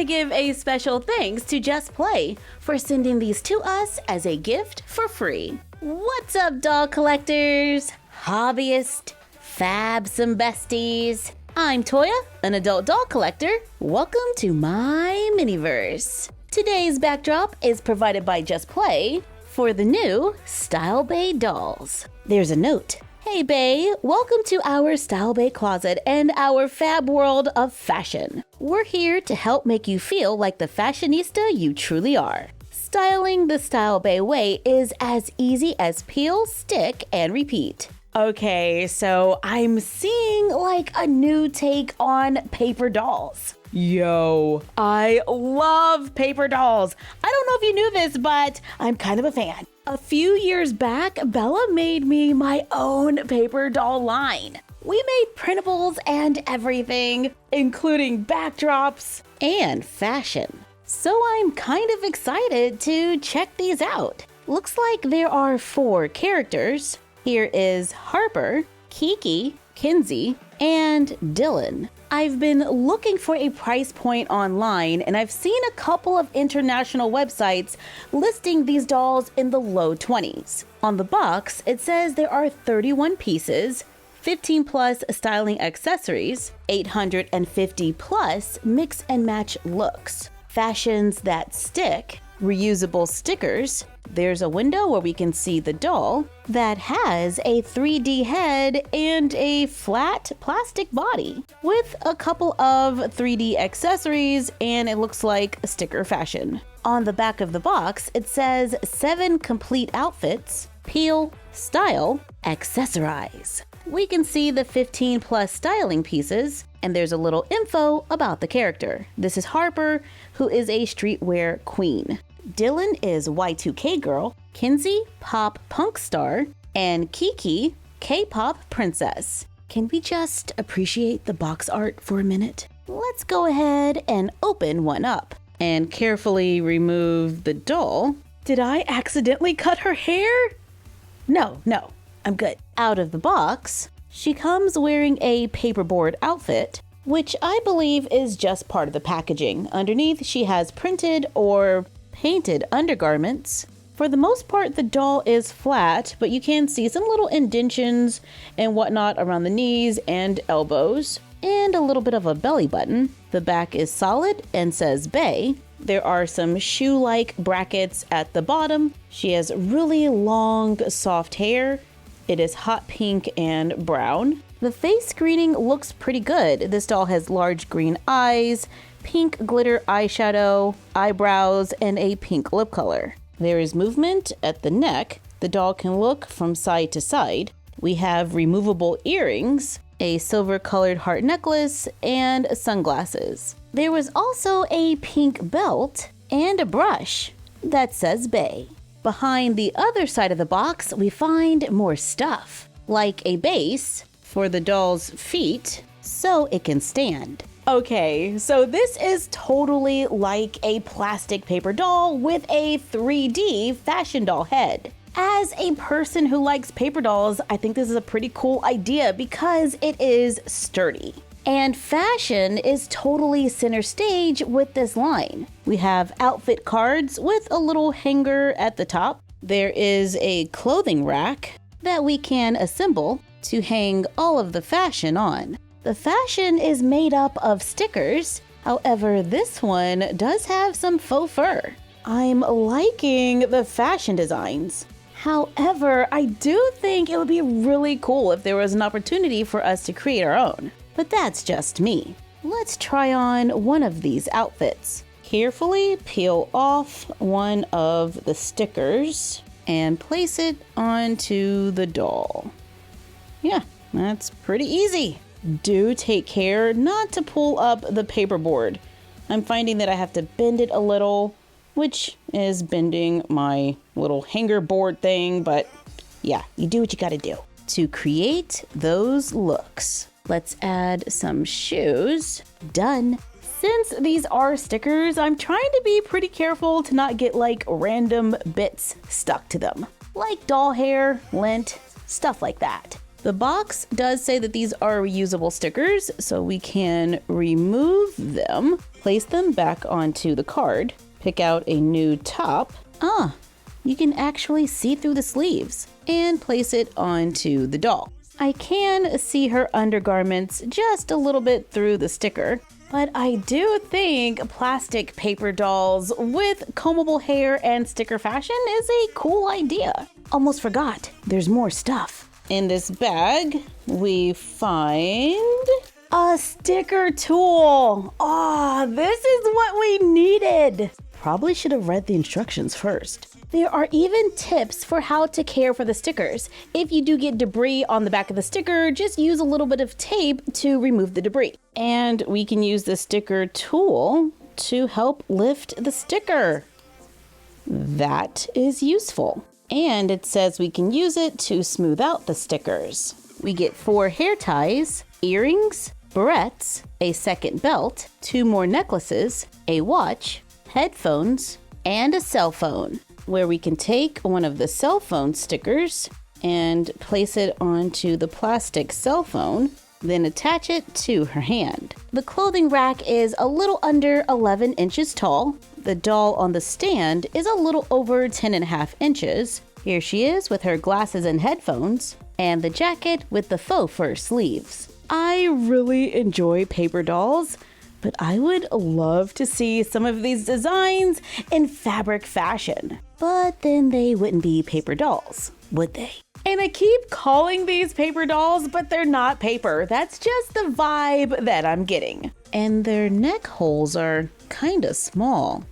give a special thanks to Just Play for sending these to us as a gift for free. What's up, doll collectors, hobbyists, fabsome besties? I'm Toya, an adult doll collector. Welcome to my miniverse. Today's backdrop is provided by Just Play for the new Style Bae Dolls. There's a note. Hey Bae, welcome to our Style Bae closet and our fab world of fashion. We're here to help make you feel like the fashionista you truly are. Styling the Style Bae way is as easy as peel, stick, and repeat. Okay, so I'm seeing like a new take on paper dolls. Yo, I love paper dolls. I don't know if you knew this, but I'm kind of a fan. A few years back, Bella made me my own paper doll line. We made printables and everything, including backdrops and fashion. So I'm kind of excited to check these out. Looks like there are 4 characters. Here is Harper, Kiki, Kinsey, and Dylan. I've been looking for a price point online, and I've seen a couple of international websites listing these dolls in the low 20s. On the box, it says there are 31 pieces, 15 plus styling accessories, 850 plus mix and match looks, fashions that stick, reusable stickers. There's a window where we can see the doll that has a 3D head and a flat plastic body with a couple of 3D accessories, and it looks like a sticker fashion. On the back of the box, it says 7 complete outfits, peel, style, accessorize. We can see the 15 plus styling pieces, and there's a little info about the character. This is Harper, who is a streetwear queen. Dylan is Y2K girl, Kinsey, pop punk star, and Kiki, K-pop princess. Can we just appreciate the box art for a minute? Let's go ahead and open one up and carefully remove the doll. Did I accidentally cut her hair? No, I'm good. Out of the box, she comes wearing a paperboard outfit, which I believe is just part of the packaging. Underneath, she has printed or painted undergarments. For the most part, the doll is flat, but you can see some little indentions and whatnot around the knees and elbows, and a little bit of a belly button. The back is solid and says Bae. There are some shoe-like brackets at the bottom. She has really long, soft hair. It is hot pink and brown. The face screening looks pretty good. This doll has large green eyes, pink glitter eyeshadow, eyebrows, and a pink lip color. There is movement at the neck. The doll can look from side to side. We have removable earrings, a silver-colored heart necklace, and sunglasses. There was also a pink belt and a brush that says Bae. Behind the other side of the box, we find more stuff, like a base for the doll's feet so it can stand. Okay, so this is totally like a plastic paper doll with a 3D fashion doll head. As a person who likes paper dolls, I think this is a pretty cool idea because it is sturdy. And fashion is totally center stage with this line. We have outfit cards with a little hanger at the top. There is a clothing rack that we can assemble to hang all of the fashion on. The fashion is made up of stickers. However, this one does have some faux fur. I'm liking the fashion designs. However, I do think it would be really cool if there was an opportunity for us to create our own. But that's just me. Let's try on one of these outfits. Carefully peel off one of the stickers and place it onto the doll. Yeah, that's pretty easy. Do take care not to pull up the paperboard. I'm finding that I have to bend it a little, which is bending my little hanger board thing, but yeah, you do what you gotta do to create those looks. Let's add some shoes. Done. Since these are stickers, I'm trying to be pretty careful to not get like random bits stuck to them, like doll hair, lint, stuff like that. The box does say that these are reusable stickers, so we can remove them, place them back onto the card, pick out a new top. You can actually see through the sleeves, and place it onto the doll. I can see her undergarments just a little bit through the sticker, but I do think plastic paper dolls with combable hair and sticker fashion is a cool idea. Almost forgot, there's more stuff. In this bag, we find a sticker tool. This is what we needed. Probably should have read the instructions first. There are even tips for how to care for the stickers. If you do get debris on the back of the sticker, just use a little bit of tape to remove the debris. And we can use the sticker tool to help lift the sticker. That is useful. And it says we can use it to smooth out the stickers. We get 4 hair ties, earrings, barrettes, a second belt, 2 more necklaces, a watch, headphones, and a cell phone, where we can take one of the cell phone stickers and place it onto the plastic cell phone, then attach it to her hand. The clothing rack is a little under 11 inches tall. The doll on the stand is a little over 10.5 inches. Here she is with her glasses and headphones, and the jacket with the faux fur sleeves. I really enjoy paper dolls, but I would love to see some of these designs in fabric fashion. But then they wouldn't be paper dolls, would they? And I keep calling these paper dolls, but they're not paper. That's just the vibe that I'm getting. And their neck holes are kinda small.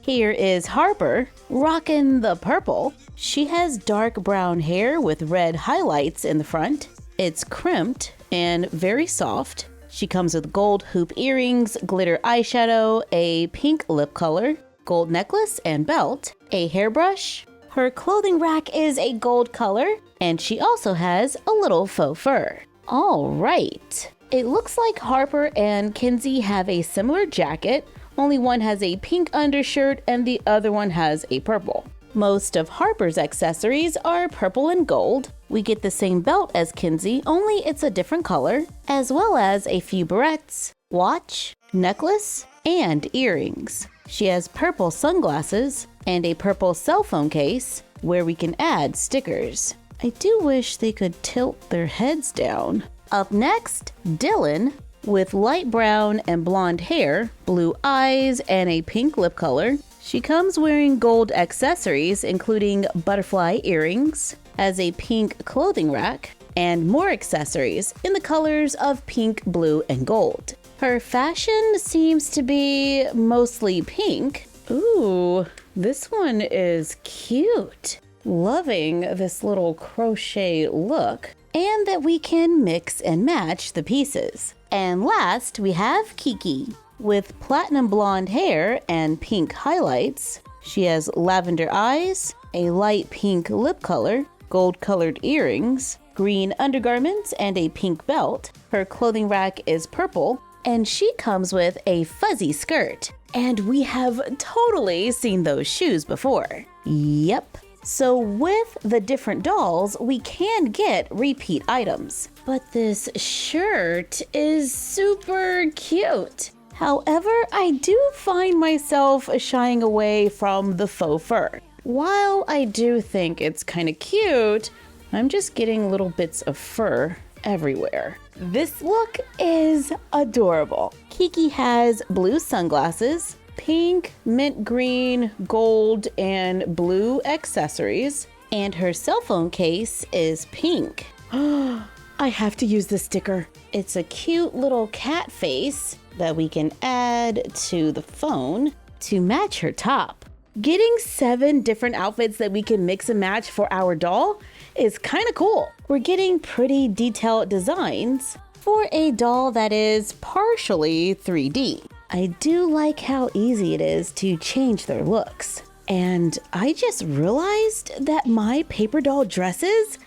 Here is Harper, rocking the purple. She has dark brown hair with red highlights in the front. It's crimped and very soft. She comes with gold hoop earrings, glitter eyeshadow, a pink lip color, gold necklace and belt, a hairbrush. Her clothing rack is a gold color, and she also has a little faux fur. All right. It looks like Harper and Kinsey have a similar jacket, only one has a pink undershirt and the other one has a purple. Most of Harper's accessories are purple and gold. We get the same belt as Kinsey, only it's a different color, as well as a few barrettes, watch, necklace, and earrings. She has purple sunglasses and a purple cell phone case where we can add stickers. I do wish they could tilt their heads down. Up next, Dylan, with light brown and blonde hair, blue eyes, and a pink lip color. She comes wearing gold accessories, including butterfly earrings, has a pink clothing rack, and more accessories in the colors of pink, blue, and gold. Her fashion seems to be mostly pink. Ooh, this one is cute. Loving this little crochet look, and that we can mix and match the pieces. And last, we have Kiki. With platinum blonde hair and pink highlights, she has lavender eyes, a light pink lip color, gold-colored earrings, green undergarments, and a pink belt. Her clothing rack is purple, and she comes with a fuzzy skirt. And we have totally seen those shoes before. Yep. So with the different dolls, we can get repeat items. But this shirt is super cute. However, I do find myself shying away from the faux fur. While I do think it's kind of cute, I'm just getting little bits of fur everywhere. This look is adorable. Kiki has blue sunglasses, pink, mint green, gold, and blue accessories, and her cell phone case is pink. I have to use this sticker. It's a cute little cat face that we can add to the phone to match her top. Getting 7 different outfits that we can mix and match for our doll is kind of cool. We're getting pretty detailed designs for a doll that is partially 3D. I do like how easy it is to change their looks. And I just realized that my paper doll dresses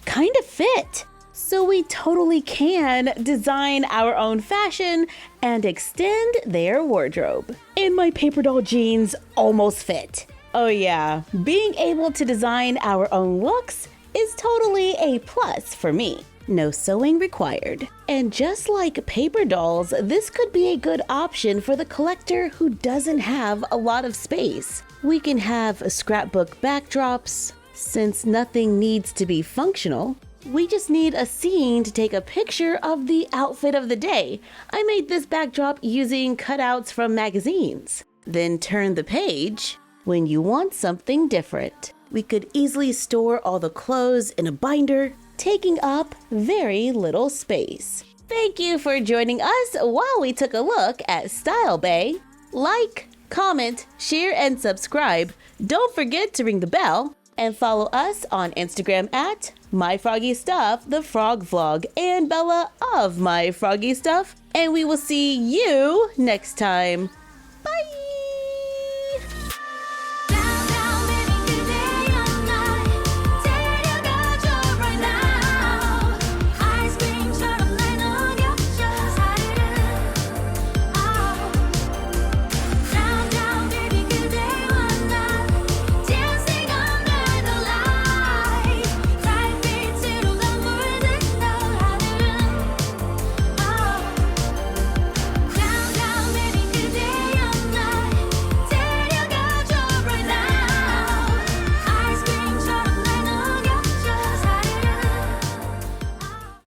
kind of fit. So we totally can design our own fashion and extend their wardrobe. And my paper doll jeans almost fit. Oh yeah, being able to design our own looks is totally a plus for me. No sewing required. And just like paper dolls, this could be a good option for the collector who doesn't have a lot of space. We can have scrapbook backdrops. Since nothing needs to be functional, we just need a scene to take a picture of the outfit of the day. I made this backdrop using cutouts from magazines. Then turn the page when you want something different. We could easily store all the clothes in a binder, taking up very little space. Thank you for joining us while we took a look at Style Bae. Like, comment, share, and subscribe. Don't forget to ring the bell and follow us on Instagram at MyFroggyStuff, the Frog Vlog, and Bella of MyFroggyStuff. And we will see you next time.